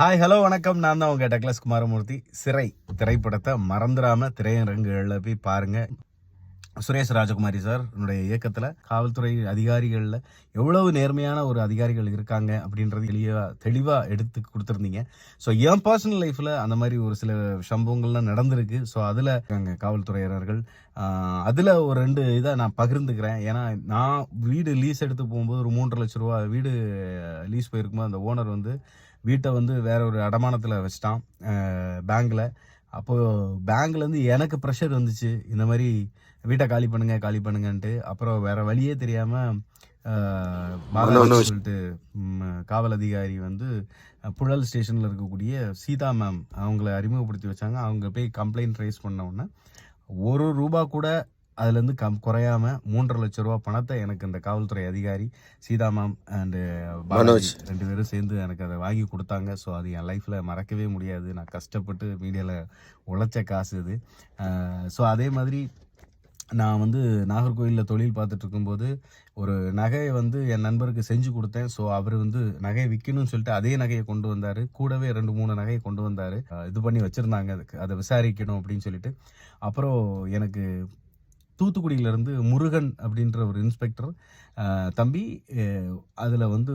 Hi hello வணக்கம். நான் தான் உங்க டக்ளஸ் குமாரமூர்த்தி. சிறை திரைப்படத்தை மறந்துடாம திரையரங்குகளில் போய் பாருங்க. சுரேஷ் ராஜகுமாரி சார் என்னுடைய இயக்கத்தில் காவல்துறை அதிகாரிகளில் எவ்வளவு நேர்மையான ஒரு அதிகாரிகள் இருக்காங்க அப்படின்றது தெளிவாக எடுத்து கொடுத்துருந்தீங்க. ஸோ என் பர்சனல் லைஃப்பில் அந்த மாதிரி ஒரு சில சம்பவங்கள்லாம் நடந்திருக்கு. ஸோ அதில் காவல்துறையினர்கள் அதில் ஒரு 2 இதை நான் பகிர்ந்துக்கிறேன். ஏன்னா நான் வீடு லீஸ் எடுத்து போகும்போது ஒரு 3.5 லட்ச ரூபா வீடு லீஸ் போயிருக்கும்போது அந்த ஓனர் வந்து வீட்டை வந்து வேற ஒரு அடமானத்தில் வச்சிட்டான் பேங்க்ல. அப்போது பேங்க்லேருந்து எனக்கு ப்ரெஷர் வந்துச்சு, இந்த மாதிரி வீட்டை காலி பண்ணுங்கன்ட்டு. அப்புறம் வேற வழியே தெரியாமல் சொல்லிட்டு காவல் அதிகாரி வந்து புழல் ஸ்டேஷனில் இருக்கக்கூடிய சீதா மேம் அவங்கள அறிமுகப்படுத்தி வச்சாங்க. அவங்க போய் கம்ப்ளைண்ட் ரைஸ் பண்ண உடனே ₹1 கூட அதுலேருந்து குறையாம 3.5 லட்ச ரூபா பணத்தை எனக்கு இந்த காவல்துறை அதிகாரி சீதா மேம் அண்டு மனோஜ் 2 பேரும் சேர்ந்து எனக்கு அதை வாங்கி கொடுத்தாங்க. ஸோ அது என் லைஃப்பில் மறக்கவே முடியாது. நான் கஷ்டப்பட்டு மீடியாவில் உழைச்ச காசு இது. ஸோ அதே மாதிரி நான் வந்து நாகர்கோவிலில் தொழில் பார்த்துட்டு இருக்கும்போது ஒரு நகையை வந்து என் நண்பருக்கு செஞ்சு கொடுத்தேன். ஸோ அவர் வந்து நகையை விற்கணும்னு சொல்லிட்டு அதே நகையை கொண்டு வந்தார். கூடவே 2-3 நகையை கொண்டு வந்தார். இது பண்ணி வச்சுருந்தாங்க, அதை விசாரிக்கணும் அப்படின்னு சொல்லிட்டு. அப்புறம் எனக்கு தூத்துக்குடியிலேருந்து முருகன் அப்படின்ற ஒரு இன்ஸ்பெக்டர், தம்பி அதில் வந்து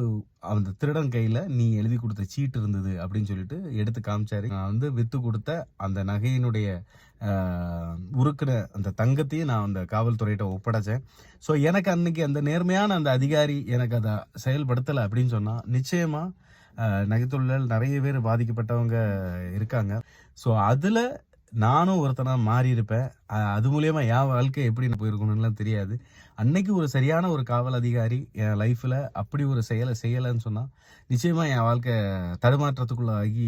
அந்த திருடன் கையில் நீ எழுதி கொடுத்த சீட்டு இருந்தது அப்படின்னு சொல்லிட்டு எடுத்து காமிச்சாரு. நான் வந்து விற்று கொடுத்த அந்த நகையினுடைய உருக்குன அந்த தங்கத்தையும் நான் அந்த காவல்துறையிட்ட ஒப்படைச்சேன். ஸோ எனக்கு அன்னைக்கு அந்த நேர்மையான அந்த அதிகாரி எனக்கு அதை செயல்படுத்தலை அப்படின்னு சொன்னால் நிச்சயமாக நகைத்தொழிலால் நிறைய பேர் பாதிக்கப்பட்டவங்க இருக்காங்க. ஸோ அதில் நானும் ஒருத்தனாக மாறி இருப்பேன். அது மூலயமா என் வாழ்க்கை எப்படி போயிருக்கணும்லாம் தெரியாது. அன்னைக்கு ஒரு சரியான ஒரு காவல் அதிகாரி என் லைஃப்பில் அப்படி ஒரு செயலை செய்யலைன்னு சொன்னால் நிச்சயமாக என் வாழ்க்கை தடுமாற்றத்துக்குள்ள ஆகி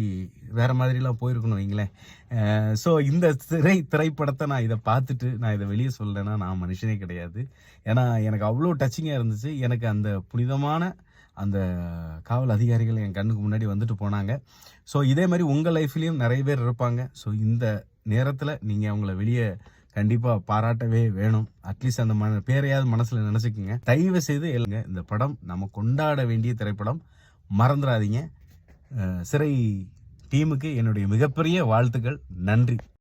வேற மாதிரிலாம் போயிருக்கணும் வைங்களேன். ஸோ இந்த திரைப்படத்தை நான் இதை பார்த்துட்டு நான் இதை வெளியே சொல்லலைன்னா நான் மனுஷனே கிடையாது. ஏன்னா எனக்கு அவ்வளோ டச்சிங்காக இருந்துச்சு. எனக்கு அந்த புனிதமான அந்த காவல் அதிகாரிகள் என் கண்ணுக்கு முன்னாடி வந்துட்டு போனாங்க. ஸோ இதே மாதிரி உங்கள் லைஃப்லேயும் நிறைய பேர் இருப்பாங்க. ஸோ இந்த நேரத்தில் நீங்கள் அவங்கள வெளியே கண்டிப்பாக பாராட்டவே வேணும். அட்லீஸ்ட் அந்த பேரையாவது மனசில் நினச்சிக்கோங்க. தயவு செய்து எழுங்க. இந்த படம் நம்ம கொண்டாட வேண்டிய திரைப்படம், மறந்துடாதீங்க. சிறை டீமுக்கு என்னுடைய மிகப்பெரிய வாழ்த்துக்கள். நன்றி.